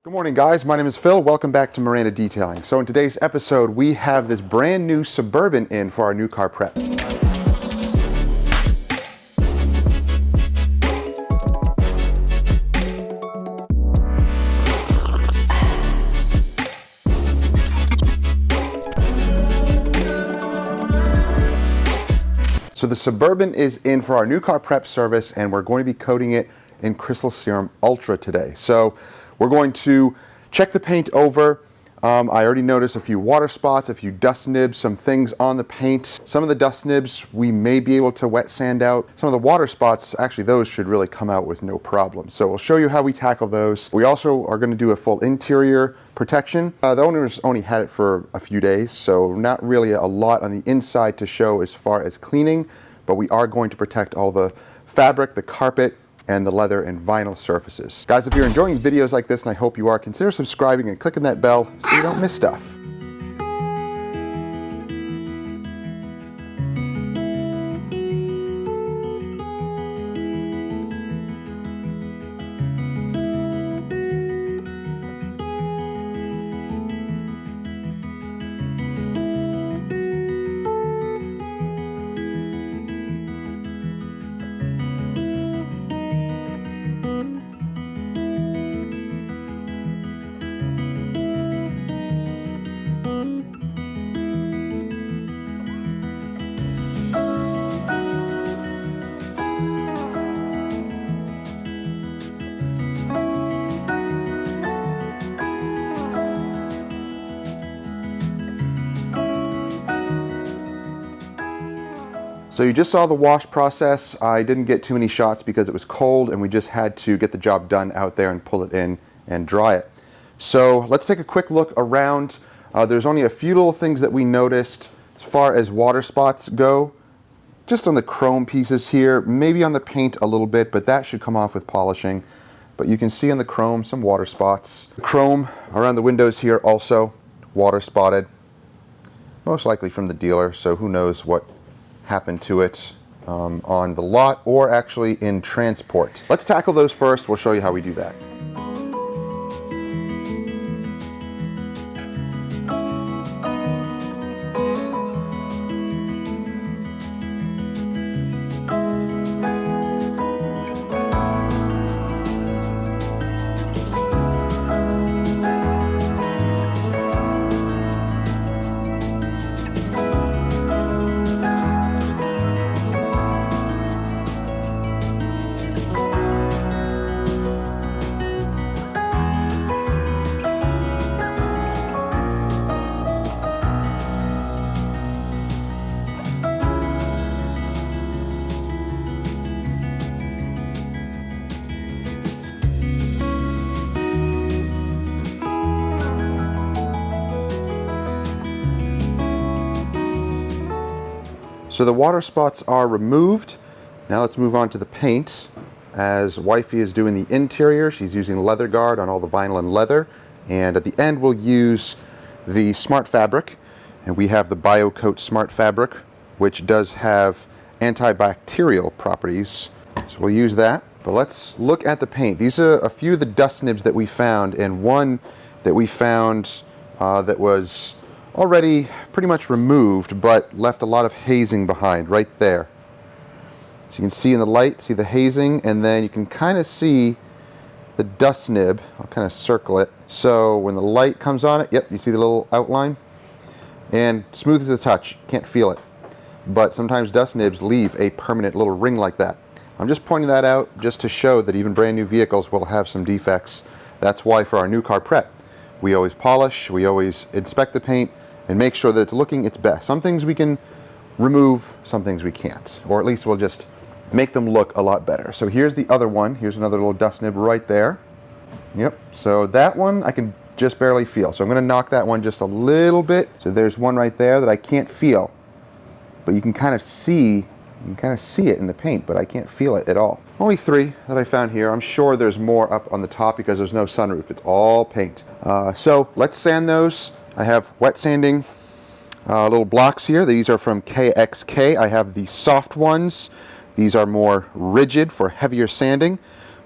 Good morning, guys. My name is Phil. Welcome back to Miranda Detailing. So in today's episode, we have this brand new Suburban in for our new car prep. So the Suburban is in for our new car prep service, and we're going to be coating it in Crystal Serum Ultra today. So we're going to check the paint over. I already noticed a few water spots, a few dust nibs, some things on the paint. Some of the dust nibs we may be able to wet sand out. Some of the water spots, actually those should really come out with no problem. So we'll show you how we tackle those. We also are going to do a full interior protection. The owners only had it for a few days, so not really a lot on the inside to show as far as cleaning, but we are going to protect all the fabric, the carpet, and the leather and vinyl surfaces. Guys, if you're enjoying videos like this, and I hope you are, consider subscribing and clicking that bell so you don't miss stuff. So you just saw the wash process. I didn't get too many shots because it was cold and we just had to get the job done out there and pull it in and dry it. So let's take a quick look around. There's only a few little things that we noticed as far as water spots go. Just on the chrome pieces here, maybe on the paint a little bit, but that should come off with polishing. But you can see on the chrome some water spots. The chrome around the windows here also water spotted. Most likely from the dealer, so who knows what happened to it on the lot or actually in transport. Let's tackle those first. We'll show you how we do that. So the water spots are removed. Now let's move on to the paint. As wifey is doing the interior, she's using leather guard on all the vinyl and leather. And at the end, we'll use the Smart Fabric. And we have the BioCoat Smart Fabric, which does have antibacterial properties. So we'll use that. But let's look at the paint. These are a few of the dust nibs that we found, and one that we found that was already pretty much removed, but left a lot of hazing behind right there. So you can see in the light, see the hazing, and then you can kind of see the dust nib. I'll kind of circle it. So when the light comes on it, yep, you see the little outline? And smooth as a touch, can't feel it. But sometimes dust nibs leave a permanent little ring like that. I'm just pointing that out just to show that even brand new vehicles will have some defects. That's why for our new car prep, we always polish, we always inspect the paint, and make sure that it's looking its best. Some things we can remove, some things we can't, or at least we'll just make them look a lot better. So here's the other one. Here's another little dust nib right there. Yep, so that one I can just barely feel. So I'm gonna knock that one just a little bit. So there's one right there that I can't feel, but you can kind of see it in the paint, but I can't feel it at all. Only 3 that I found here. I'm sure there's more up on the top because there's no sunroof. It's all paint. So let's sand those. I have wet sanding little blocks here. These are from Gtechniq. I have the soft ones. These are more rigid for heavier sanding.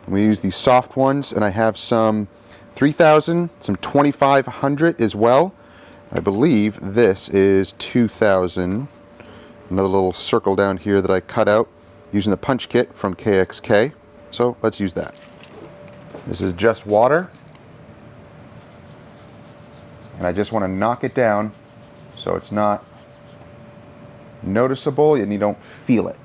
We use these soft ones, and I have some 3,000, some 2,500 as well. I believe this is 2,000. Another little circle down here that I cut out using the punch kit from Gtechniq. So let's use that. This is just water. And I just want to knock it down so it's not noticeable and you don't feel it.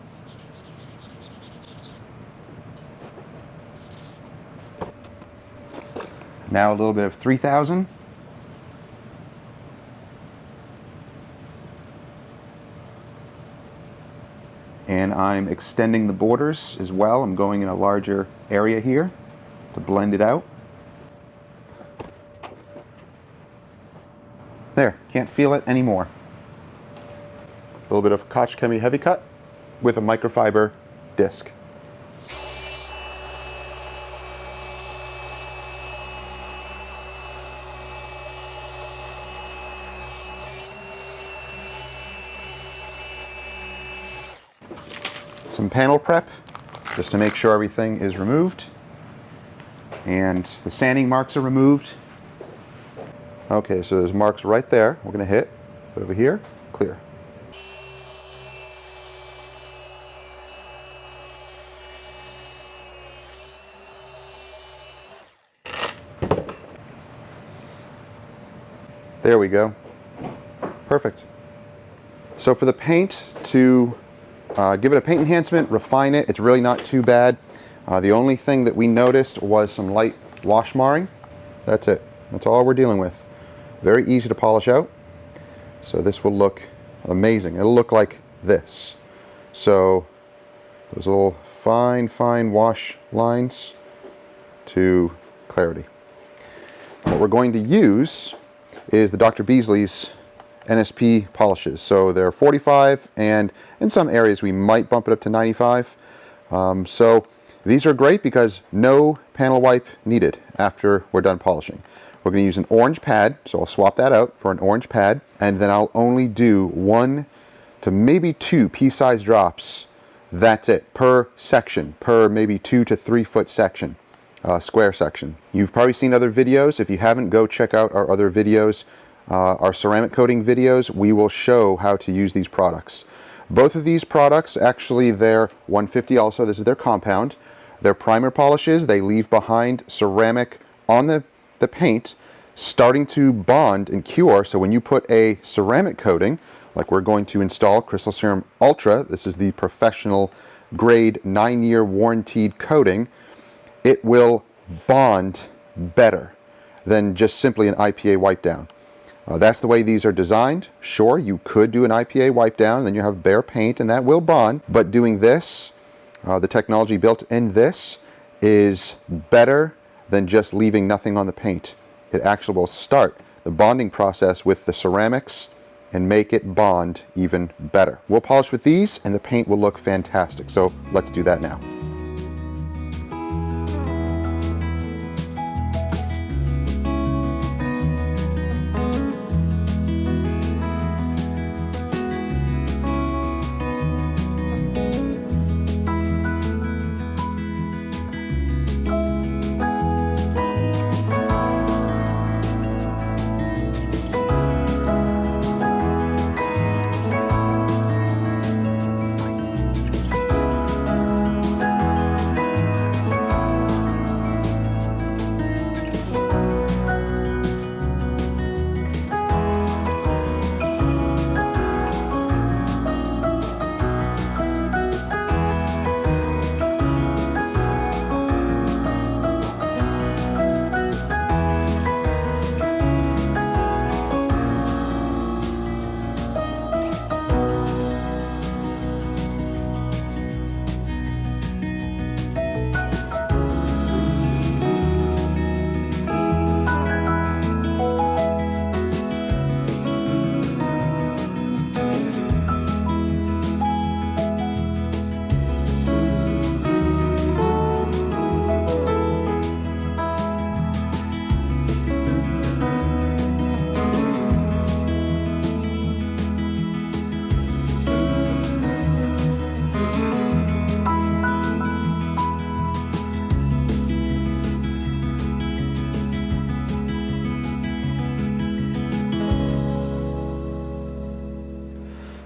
Now a little bit of 3,000. And I'm extending the borders as well. I'm going in a larger area here to blend it out. There, can't feel it anymore. A little bit of Gtechniq heavy cut with a microfiber disc. Some panel prep, just to make sure everything is removed. And the sanding marks are removed. Okay, so there's marks right there. We're going to hit. Put over here, clear. There we go. Perfect. So for the paint, to give it a paint enhancement, refine it, it's really not too bad. The only thing that we noticed was some light wash marring. That's it. That's all we're dealing with. Very easy to polish out. So this will look amazing. It'll look like this. So those little fine wash lines to clarity. What we're going to use is the Dr. Beasley's NSP polishes. So they're 45, and in some areas we might bump it up to 95. So these are great because no panel wipe needed after we're done polishing. We're going to use an orange pad, so I'll swap that out for an orange pad, and then I'll only do 1 to maybe 2 pea-sized drops. That's it, per section, per maybe 2 to 3 foot section, square section. You've probably seen other videos. If you haven't, go check out our other videos. Our ceramic coating videos, we will show how to use these products. Both of these products, actually they're 150 also, this is their compound. They're primer polishes, they leave behind ceramic on the paint, starting to bond and cure. So when you put a ceramic coating, like we're going to install Crystal Serum Ultra, this is the professional grade 9-year warranted coating, it will bond better than just simply an IPA wipe down. That's the way these are designed. Sure, you could do an IPA wipe down, then you have bare paint and that will bond, but doing this, the technology built in this, is better than just leaving nothing on the paint. It actually will start the bonding process with the ceramics and make it bond even better. We'll polish with these and the paint will look fantastic. So let's do that now.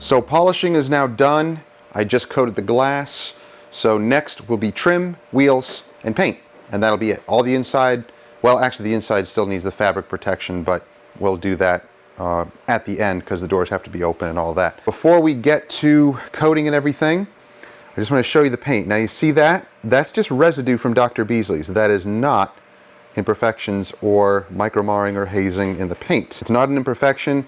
So polishing is now done. I just coated the glass. So next will be trim, wheels, and paint. And that'll be it. All the inside, well, actually the inside still needs the fabric protection, but we'll do that at the end because the doors have to be open and all that. Before we get to coating and everything, I just want to show you the paint. Now you see that? That's just residue from Dr. Beasley's. That is not imperfections or micromarring or hazing in the paint. It's not an imperfection.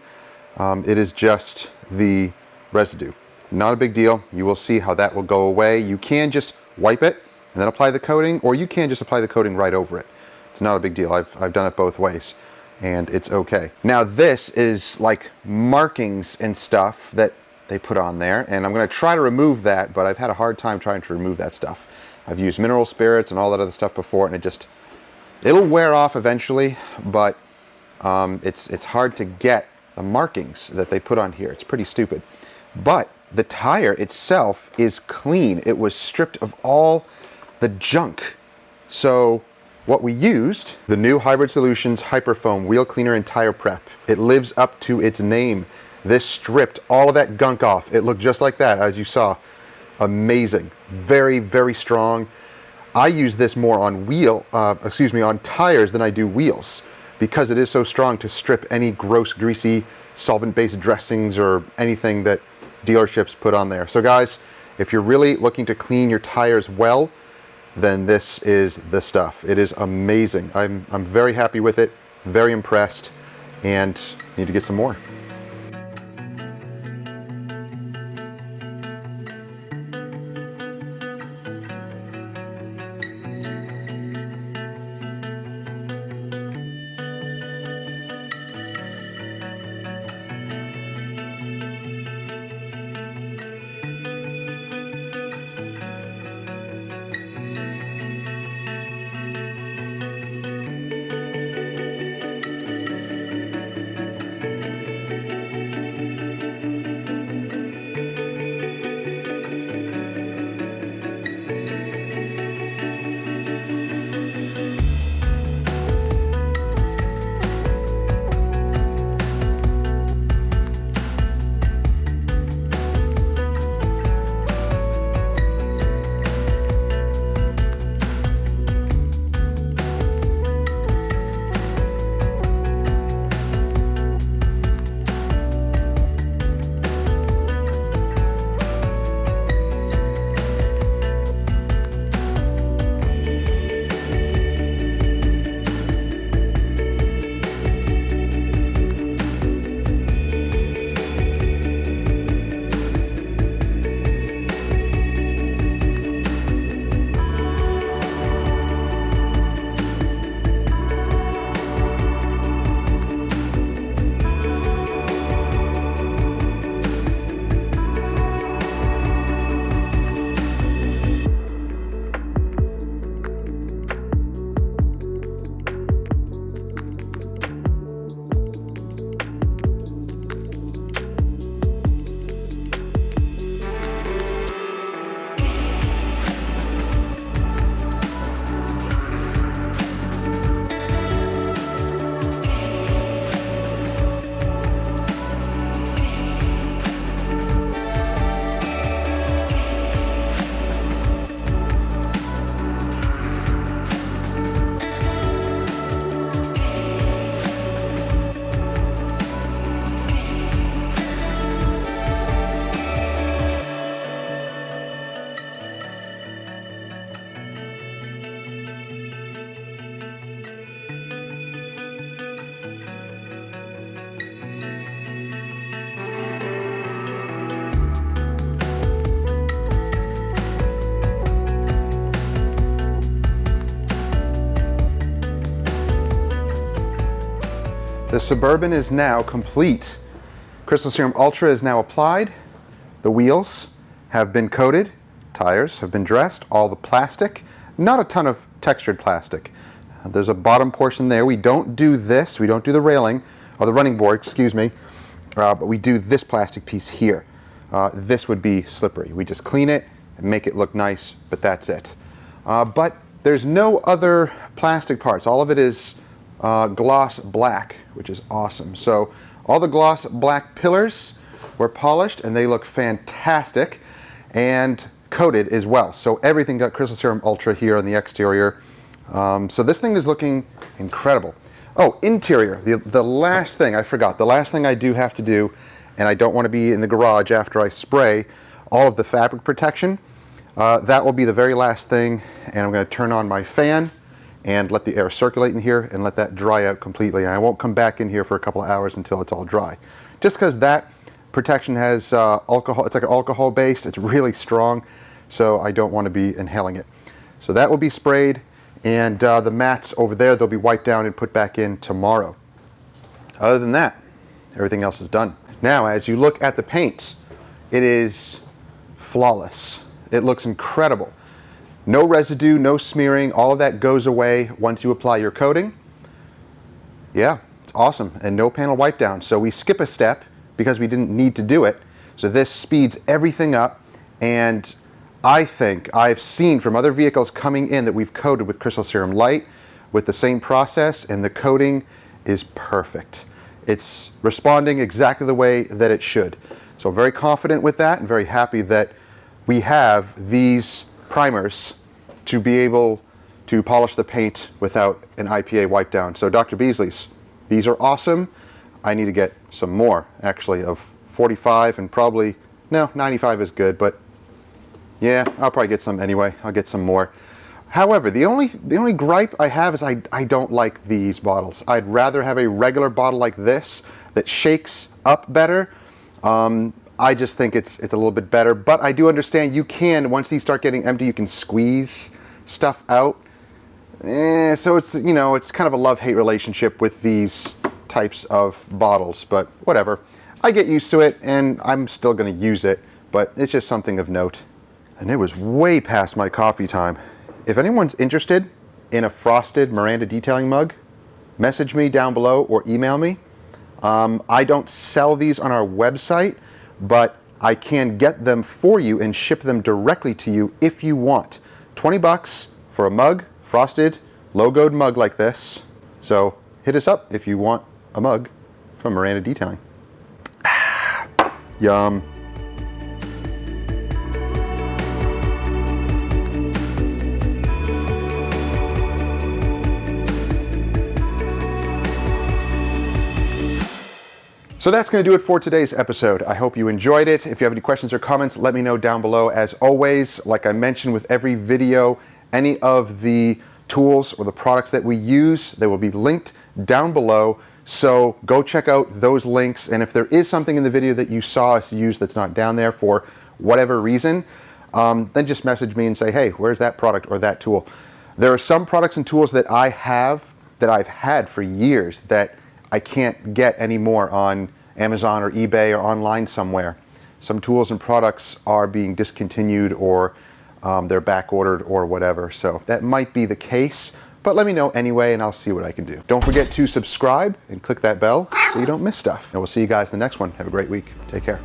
It is just the residue. Not a big deal. You will see how that will go away. You can just wipe it and then apply the coating, or you can just apply the coating right over it. It's not a big deal. I've done it both ways, and it's okay. Now this is like markings and stuff that they put on there, and I'm going to try to remove that, but I've had a hard time trying to remove that stuff. I've used mineral spirits and all that other stuff before, and it'll wear off eventually, but it's hard to get the markings that they put on here. It's pretty stupid. But the tire itself is clean. It was stripped of all the junk. So what we used, the new Hybrid Solutions Hyperfoam Wheel Cleaner and Tire Prep. It lives up to its name. This stripped all of that gunk off. It looked just like that, as you saw. Amazing. Very, very strong. I use this more on on tires than I do wheels, because it is so strong to strip any gross, greasy, solvent-based dressings or anything that dealerships put on there. So guys, if you're really looking to clean your tires well, then this is the stuff. It is amazing. I'm very happy with it, very impressed, and need to get some more. The Suburban is now complete. Crystal Serum Ultra is now applied. The wheels have been coated. Tires have been dressed. All the plastic. Not a ton of textured plastic. There's a bottom portion there. We don't do this. We don't do the railing, or the running board, excuse me. But we do this plastic piece here. This would be slippery. We just clean it and make it look nice, but that's it. But there's no other plastic parts. All of it is gloss black, which is awesome. So all the gloss black pillars were polished and they look fantastic and coated as well. So everything got Crystal Serum Ultra here on the exterior. So this thing is looking incredible. Oh, interior, the last thing I forgot, the last thing I do have to do, and I don't want to be in the garage after I spray all of the fabric protection. That will be the very last thing, and I'm going to turn on my fan and let the air circulate in here and let that dry out completely. And I won't come back in here for a couple of hours until it's all dry. Just because that protection has alcohol, it's like an alcohol based, it's really strong, so I don't want to be inhaling it. So that will be sprayed, and the mats over there, they'll be wiped down and put back in tomorrow. Other than that, everything else is done. Now, as you look at the paint, it is flawless. It looks incredible. No residue, no smearing, all of that goes away once you apply your coating. Yeah, it's awesome, and no panel wipe down. So we skip a step because we didn't need to do it. So this speeds everything up, and I think I've seen from other vehicles coming in that we've coated with Crystal Serum Light with the same process, and the coating is perfect. It's responding exactly the way that it should. So I'm very confident with that and very happy that we have these primers to be able to polish the paint without an IPA wipe down. So Dr. Beasley's, these are awesome. I need to get some more, actually, of 45 and probably, no, 95 is good, but yeah, I'll probably get some anyway. I'll get some more. However, the only gripe I have is I don't like these bottles. I'd rather have a regular bottle like this that shakes up better. I just think it's a little bit better, but I do understand you can, once these start getting empty, you can squeeze stuff out. So it's, you know, it's kind of a love-hate relationship with these types of bottles, but whatever. I get used to it, and I'm still going to use it, but it's just something of note. And it was way past my coffee time. If anyone's interested in a frosted Miranda detailing mug, message me down below or email me. I don't sell these on our website, but I can get them for you and ship them directly to you if you want. 20 bucks for a mug, frosted, logoed mug like this. So hit us up if you want a mug from Miranda Detailing. Yum. So that's going to do it for today's episode. I hope you enjoyed it. If you have any questions or comments, let me know down below. As always, like I mentioned with every video, any of the tools or the products that we use, they will be linked down below. So go check out those links. And if there is something in the video that you saw us use that's not down there for whatever reason, then just message me and say, hey, where's that product or that tool? There are some products and tools that I have that I've had for years that I can't get anymore on Amazon or eBay or online somewhere. Some tools and products are being discontinued or they're back ordered or whatever. So that might be the case, but let me know anyway and I'll see what I can do. Don't forget to subscribe and click that bell so you don't miss stuff. And we'll see you guys in the next one. Have a great week. Take care.